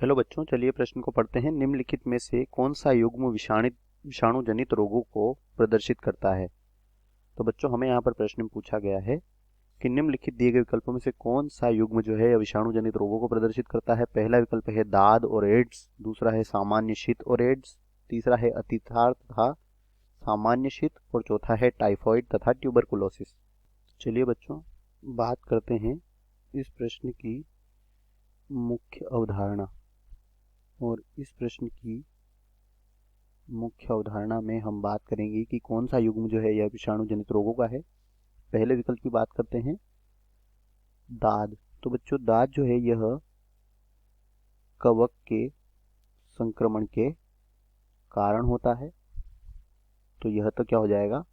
Hello बच्चों, चलिए प्रश्न को पढ़ते हैं। निम्नलिखित में से कौन सा युग्म विषाणु जनित रोगों को प्रदर्शित करता है। तो बच्चों, हमें यहाँ पर प्रश्न में पूछा गया है कि निम्नलिखित दिए गए विकल्पों में से कौन सा युग्म जो है विषाणु जनित रोगों को प्रदर्शित करता है। पहला विकल्प है दाद और एड्स, दूसरा है सामान्य शीत और एड्स, तीसरा है अतिसार तथा सामान्य शीत और चौथा है टाइफॉइड तथा ट्यूबरकुलोसिस। चलिए बच्चों, बात करते हैं इस प्रश्न की मुख्य अवधारणा। और इस प्रश्न की मुख्य अवधारणा में हम बात करेंगे कि कौन सा युग्म जो है यह विषाणु जनित रोगों का है। पहले विकल्प की बात करते हैं, दाद। तो बच्चों, दाद जो है यह कवक के संक्रमण के कारण होता है, तो यह तो क्या हो जाएगा,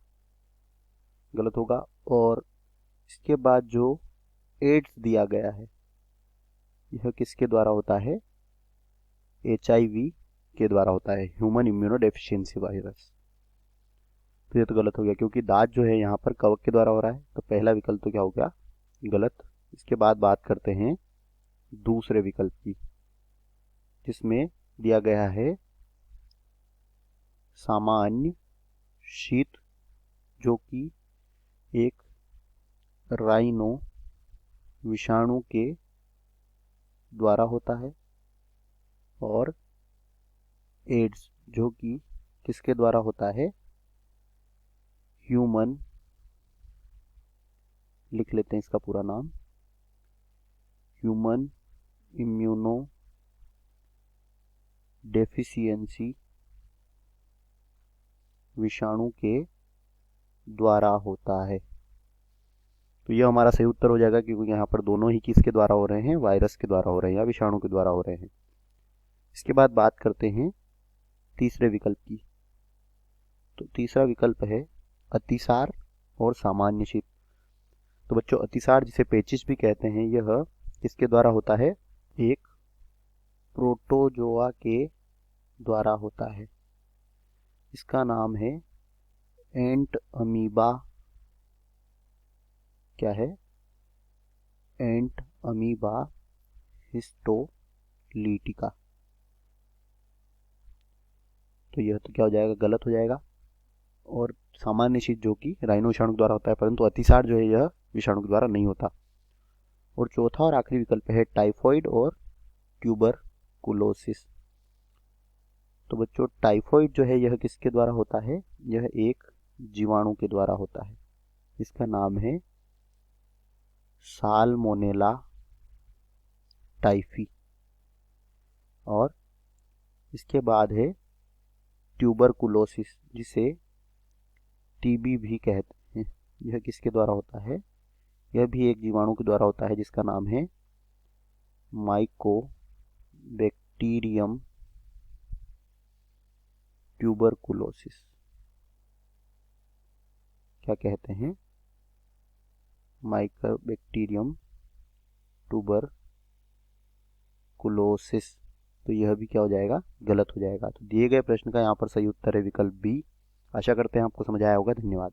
गलत होगा। और इसके बाद जो एड्स दिया गया है यह किसके द्वारा होता है, HIV के द्वारा होता है, ह्यूमन इम्यूनो डेफिशिएंसी वायरस। तो ये तो गलत हो गया क्योंकि दाद जो है यहाँ पर कवक के द्वारा हो रहा है, तो पहला विकल्प तो क्या हो गया, गलत। इसके बाद बात करते हैं दूसरे विकल्प की, जिसमें दिया गया है सामान्य शीत, जो कि एक राइनो विषाणु के द्वारा होता है, और एड्स जो कि किसके द्वारा होता है, ह्यूमन, लिख लेते हैं इसका पूरा नाम, ह्यूमन इम्यूनो डेफिशिएंसी विषाणु के द्वारा होता है। तो यह हमारा सही उत्तर हो जाएगा क्योंकि यहाँ पर दोनों ही किसके द्वारा हो रहे हैं, वायरस के द्वारा हो रहे हैं या विषाणु के द्वारा हो रहे हैं। इसके बाद बात करते हैं तीसरे विकल्प की। तो तीसरा विकल्प है अतिसार और सामान्य शीत। तो बच्चों, अतिसार जिसे पेचिश भी कहते हैं, यह किसके द्वारा होता है, एक प्रोटोजोआ के द्वारा होता है। इसका नाम है एंट अमीबा, क्या है, एंट अमीबा हिस्टोलीटिका। तो यह तो क्या हो जाएगा, गलत हो जाएगा। और सामान्य शीत जो कि राइनो विषाणु के द्वारा होता है, परंतु अतिसार जो है यह विषाणु के द्वारा नहीं होता। और चौथा और आखिरी विकल्प है टाइफॉइड और ट्यूबरकुलोसिस। तो बच्चों, टाइफॉइड जो है यह किसके द्वारा होता है, यह एक जीवाणु के द्वारा होता है, इसका नाम है साल्मोनेला टाइफी। और इसके बाद है ट्यूबरकुलोसिस, जिसे TB भी कहते हैं। यह किसके द्वारा होता है, यह भी एक जीवाणु के द्वारा होता है, जिसका नाम है माइकोबैक्टीरियम ट्यूबरकुलोसिस। क्या कहते हैं, माइकोबैक्टीरियम ट्यूबरकुलोसिस। तो यह भी क्या हो जाएगा, गलत हो जाएगा। तो दिए गए प्रश्न का यहाँ पर सही उत्तर है विकल्प B। आशा करते हैं आपको समझ आया होगा। धन्यवाद।